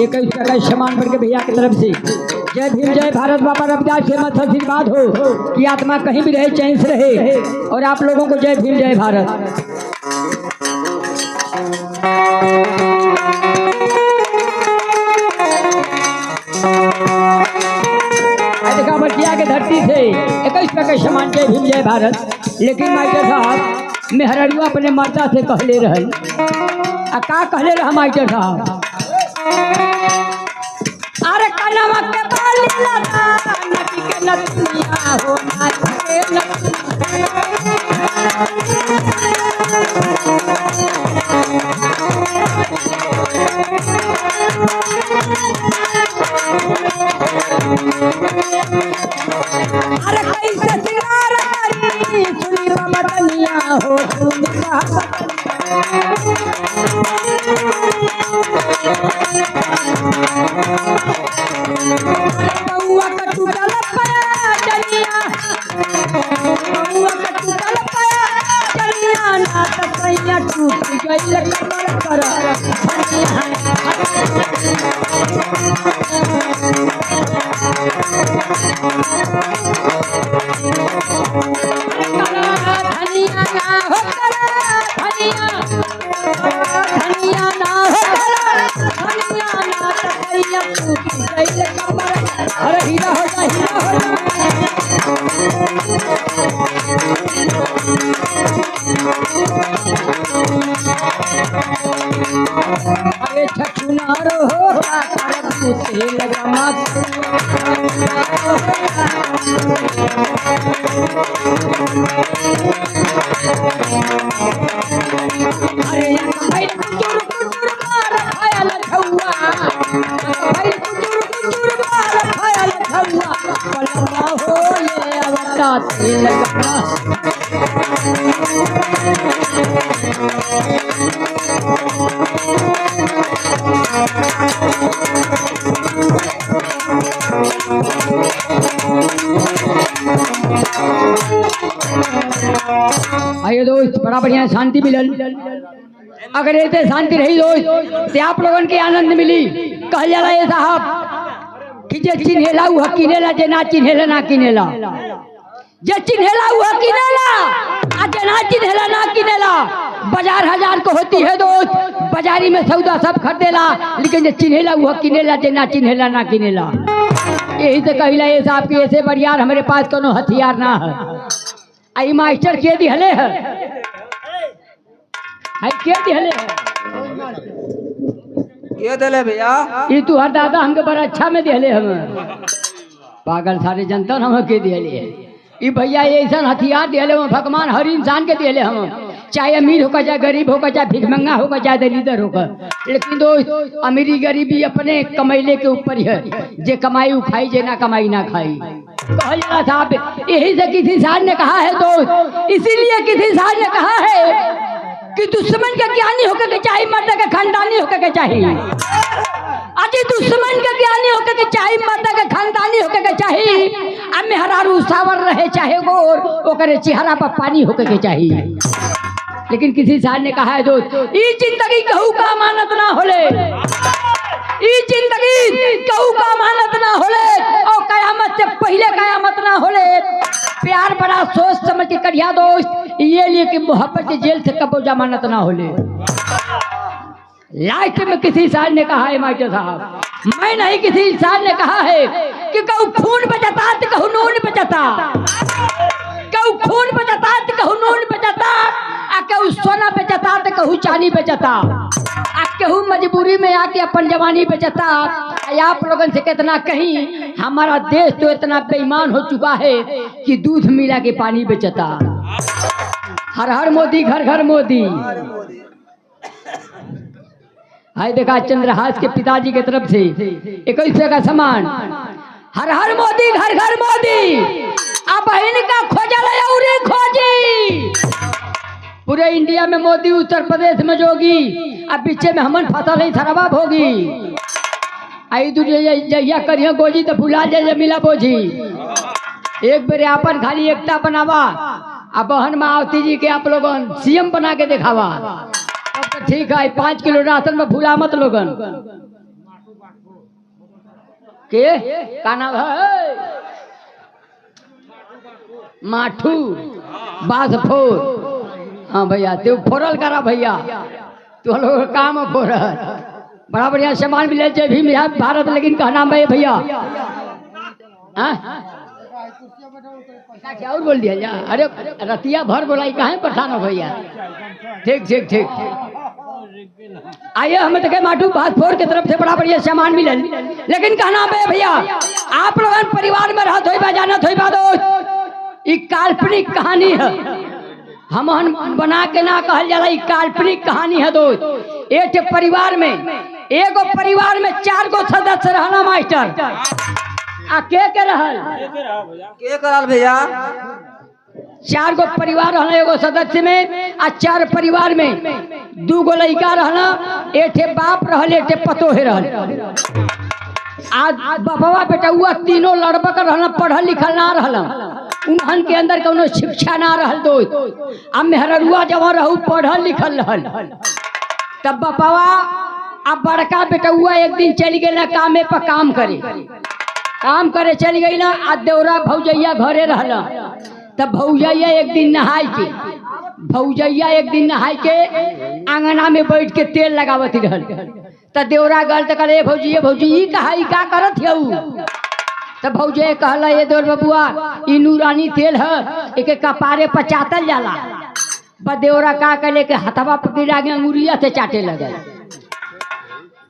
एक सम्मान बढ़ के भैया की तरफ से जय भीम जय भारत। बाबा रविदास से मत आशीर्वाद हो कि आत्मा कहीं भी रहे चैन से रहे। और आप लोगों को जय भीम जय भारत। देखा बटिया के धरती से 21 का सम्मान जय भीम जय भारत। लेकिन मास्टर साहब मेहरड़िया अपने माता से कहले रहे का कहले रहा मास्टर साहब अरे कनवा के बाली लगा नटी के नतनिया हो नाच के अरे कैसे सिंगार करी सुनी बमनिया हो सुनी बउआ का टूटल पाया जनिया बउआ का टूटल पाया जनिया ना त सैया टूट गइल कमर पर धनिया ना हो धनिया धनिया ना हो धनिया ना त सैया टूट गइल कमर। अरे हीरा हो जा हीरा हो जा। अरे छछुनारो हो से लगा मत अरे भाई कुचुर कुचुर मार खाया लखुआ भाई कुचुर कुचुर मार खाया लखुआ पलवा हो ये अवता से लगा। आइए दोस्त बड़ा बढ़िया शांति मिलल। अगर ऐसे शांति रही दोस्त तो आप लोगों के आनंद मिली। कह जाला ये साहब कि जे चिन्हेला वो किनेला जे ना चिन्हेला ना किनेला जे चिन्हेला वो किनेला आ जे ना चिन्हेला ना किनेला। बाजार हजार को होती है दोस्त बाजारी में सौदा सब खरीदेला लेकिन जे चिन्हेला वो किनेला जे ना चिन्हेला ना किनेला। यही से कहिला ये साहब कि ऐसे बरियार हमारे पास कोनो हथियार ना है। आई मास्टर के दिहले है आई के दिहले है ये दिले भैया ये तू हर दादा हमके बड़ा अच्छा में दिहले हम पागल सारे जनता हम के दिहले है। ये भैया ऐसा हथियार दिहले हम भगवान हर इंसान के दिहले हम चाहे अमीर होकर चाहे गरीब होकर चाहे भिखमंगा होकर चाहे दलिदर होकर। लेकिन दोस्त अमीरी गरीबी अपने कमैले के ऊपर है। जे कमाई उखाई जे ना कमाई ना खाई। साहब यही से किसी साहब ने कहा है दोस्त इसीलिए किसी साहब ने कहा है कि दुश्मन का ज्ञानी होकर के चाहिए मर्द का खानदानी होकर के चाहिए। अजी दुश्मन के ज्ञानी होके के चाहे, माता के खानदानी होके के चाहे, अब मेहरारू सावर रहे चाहे गोर, ओकरे चेहरा पर पानी होके के चाहिए। लेकिन किसी साहब ने कहा है दोस्त, ई जिंदगी कहू का अमानत ना होले, ई जिंदगी कहू का अमानत ना होले, और कयामत से पहले कयामत ना होले। प्यार बड़ा सोच समझ के करिया दोस्त, ये लिए कि मोहब्बत की जेल से कबो जमानत ना होले। लास्ट में किसी इंसान ने कहा है मास्टर साहब, मैं नहीं किसी इंसान ने कहा है कि कहू खून बचाता तो कहू नून बचाता, कहू खून बचाता तो कहू नून बचाता, आ कहू सोना बचाता तो कहू चांदी बचाता, आ कहू मजबूरी में आके अपन जवानी बचाता। आप लोगन से कितना कहीं, हमारा देश तो इतना बेईमान हो चुका है कि दूध मिला के पानी बेचता। हर हर मोदी, घर घर मोदी। हाय देखा चंद्रहास के पिताजी की तरफ से 21 रुपये का सामान। हर हर मोदी, घर घर मोदी। अब बहन का खोजल उरी खोजी। पूरे इंडिया में मोदी, उत्तर प्रदेश में जोगी, अब पीछे में हमन फसल ही खराब होगी। आई दुनिया करिए गोजी तो भुला जाए मिला बोझी। एक बेर आपन खाली एकता बनावा, अब बहन मावती जी के आप लोगन सीएम बना के दिखावा, तो ठीक है। 5 किलो राशन में भूला मत लोगन के का नाम है, माठू बासफोर। हाँ भैया, तू फोरल करा भैया, तू लोग काम फोरल। बड़ा बढ़िया सामान मिले भी भारत, लेकिन कहना भाई भैया क्या और बोल दिया जा। अरे रतिया भर बोलाई कहाँ पठान हो भैया। ठीक ठीक ठीक। आइए हम देखे माटू बासफोर की तरफ से बड़ा बढ़िया सामान मिले, लेकिन कहना भाई भैया आप लोग परिवार में रह धोई जाना धोई दोस्त, ये काल्पनिक कहानी है। हम बना के ना कहल जाला, ये काल्पनिक कहानी है दोस्त। एक परिवार में, एगो परिवार में 4 गो सदस्य रहना मास्टर। आ के रहल भैया 4 गो परिवार रहना एगो सदस्य में, आ 4 परिवार में 2 गो लड़का रहना, एठे बाप रहल, एठे पतोहे रहल। आज बाबा बेटुआ तीनों लड़का का रहना, पढ़ल लिखल ना रहल, उन्हन के अंदर कोनो शिक्षा ना रहल दोस्त। अब मेहरुआ जब रहू पढ़ल लिखल रहल, तब बाबा अब बड़का बेटुआ एक दिन चल गए कामे पर काम करे चल गई ना। आ देवरा भौजैया घरे रहला, तब भौजैया एक दिन नहाय के आंगना में बैठ के तेल लगावत रहल। तब देवरा गल तो कहले भौजी ई का करत हऊ। तब भौजे कहला ये देवर बबुआ ई नूरानी तेल है, एके कपारे पर चाटल जाला। बस देवरा का कहले के हथवा पकड़ आगे अंगुरिया से चाटे लगे।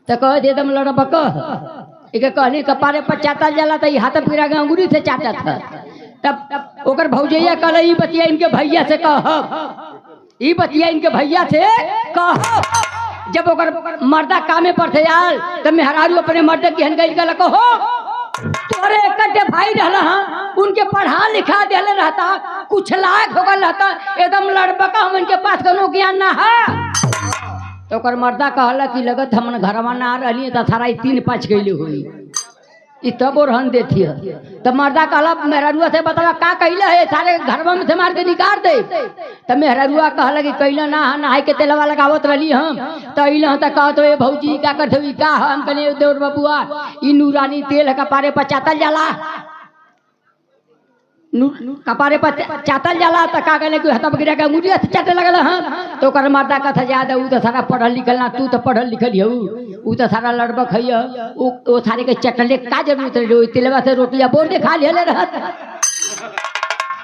तो कह दे दम लड़बक, एके कहले कपारे पर चाटल जाला, तो हाथ पकड़ आगे अंगुरी से चाटा था। तब ओकर भौजैया कहले ई बतिया इनके भैया से कह, जब ओकर मर्दा कामे पर थे आल, तब मेहरारू अपने मर्द की हनगई गल कहो तोरे एकटे भाई रहला, उनके पढ़ा लिखा दिले रहता, कुछ लायक हो गल रहता, एकदम लड़बका हम इनके पास कोनो ज्ञान ना है। तो ओकर मर्दा कहला कि लगत हमन घरवा ना रहली त थारा 3-5 गइले होई, ई तब रहन देती है। तब मर्दा कहला मेहरुआ से बतला का कहले है, सारे घरवा में से मार के निकाल दे। तब मेहरुआ कहला कि कहला ना नहाय के तेलवा लगावत रहली हम, तो अइला त कहत ए भौजी का करत ई का हम कने देवर बबुआ ई नूरानी तेल कपारे पर चाटल जाला, कपारे पर चाटल जाला। त का कहले कि हतब गिरा के अंगुरिया से चाटे लगल हम। तो ओकर मर्दा कथा ज्यादा उ त सारा पढ़ल लिखल ना, तू तो पढ़ल लिखल हऊ, उ तो सारा लड़बक है, वो सारे के चटले का जरूरत रही, तिलवा से रोटियां बोल के खा ले रहत।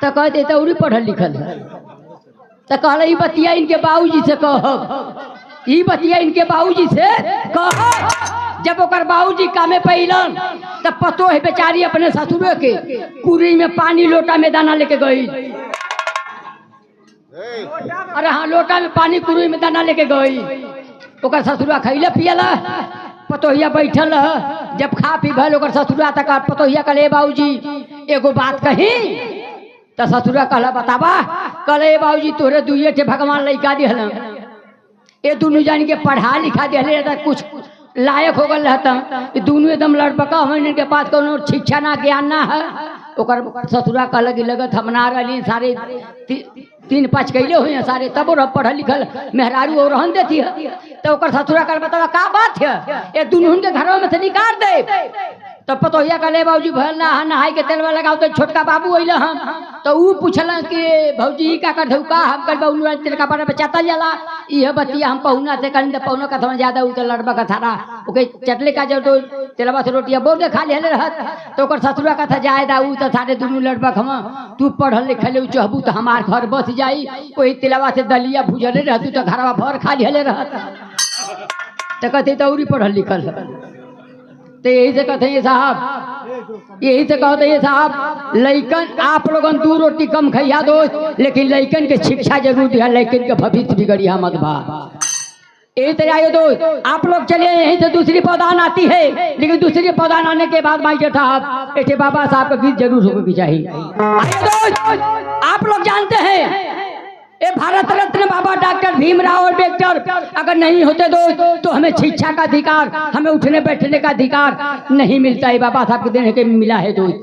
तो कहते तो उरी पढ़ल लिखल है। तो कहला ई बतिया इनके बाबूजी से कह। जब ओकर बाबूजी कामे पे अइलन, तब पतो है बेचारी अपने ससुरे के कुरी में पानी लोटा में दाना लेके गई। अरे हाँ, लोटा में पानी कुरी में दाना लेके गई। ओकर ससुरा खैले पियला, पतोहिया बैठल है। जब खा पी भल ओकर ससुरा तक पतोहिया कहले बाबूजी एगो बात कही। तो ससुरा कहला बताबा। कहले बाबूजी तोरे दुइये ठे भगवान लइका दिहल, ये दोनों जान के पढ़ा लिखा दिहले, कुछ लायक हो गल रहता ये दोनों एकदम लड़पका हमन के पास कोनो शिक्षा ना ज्ञान ना है। ओकर ससुरा कहल कि लगत हम ना रही सारे 3-5 कैले हुए हैं सारे तब और पढ़ल लिखल मेहरारू और रहन देती है। तो ओकर ससुरा कल बतावा का बात है ये दोनों के घरों में से निकाल दे। तब पतोहिया कहले बाबूजी भल ना नहाई के तेलवा लगाओ तो छोटका बाबू अइल हम तो ऊ पूछल कि भौजी का कर का हम कल बाबू तेल का पर बचाता जाला यह बतिया हम पहुना से कल पहुना का थोड़ा ज्यादा ऊ तो लड़बा का थारा ओके चटले का जो तो तेलवा से रोटियां बोल के खा ले रहत तो ओकर ससुरा का था जायदा ऊ तो सारे दोनों लड़बा हम तू पढ़ल लिखल चहबू तो हमार घर बस जाई वही तेलवा से दलिया भुजले रहतू तो घरवा भर खा ले रहत तो कहते तौरी पढ़ल लिखल तो यही से कहते हैं साहब यही से कहते हैं साहब लइकन आप लोगन 2 रोटी कम खैया दो लेकिन लइकन के शिक्षा जरूर दिया लइकन के भविष्य बिगड़िया मत बा। यही तरह दो आप लोग चलिए यहीं से दूसरी पौधान आती है लेकिन दूसरी पौधान आने के बाद माइटर साहब ऐसे बाबा साहब का गीत जरूर होगा चाहिए। आप लोग जानते हैं ये भारत रत्न बाबा डॉक्टर भीमराव अम्बेडकर अगर नहीं होते तो हमें शिक्षा का अधिकार हमें उठने बैठने का अधिकार नहीं मिलता है। बाबा साहब के देने के मिला है दोस्त।